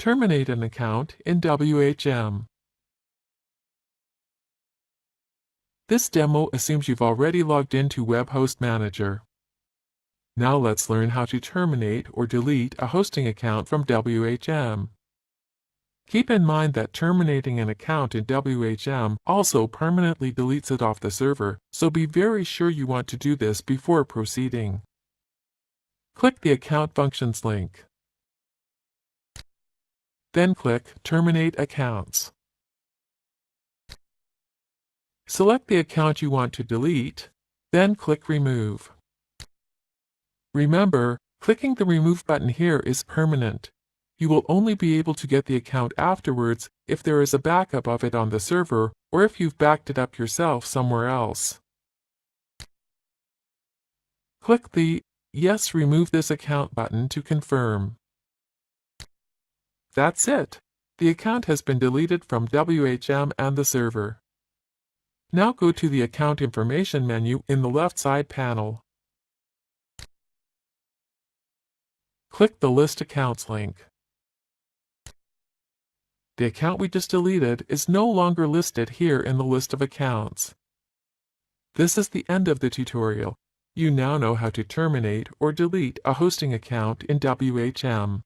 Terminate an account in WHM. This demo assumes you've already logged into WebHost Manager. Now let's learn how to terminate or delete a hosting account from WHM. Keep in mind that terminating an account in WHM also permanently deletes it off the server, so be very sure you want to do this before proceeding. Click the Account Functions link. Then click Terminate Accounts. Select the account you want to delete, then click Remove. Remember, clicking the Remove button here is permanent. You will only be able to get the account afterwards if there is a backup of it on the server or if you've backed it up yourself somewhere else. Click the Yes, Remove this account button to confirm. That's it. The account has been deleted from WHM and the server. Now go to the Account Information menu in the left side panel. Click the List Accounts link. The account we just deleted is no longer listed here in the list of accounts. This is the end of the tutorial. You now know how to terminate or delete a hosting account in WHM.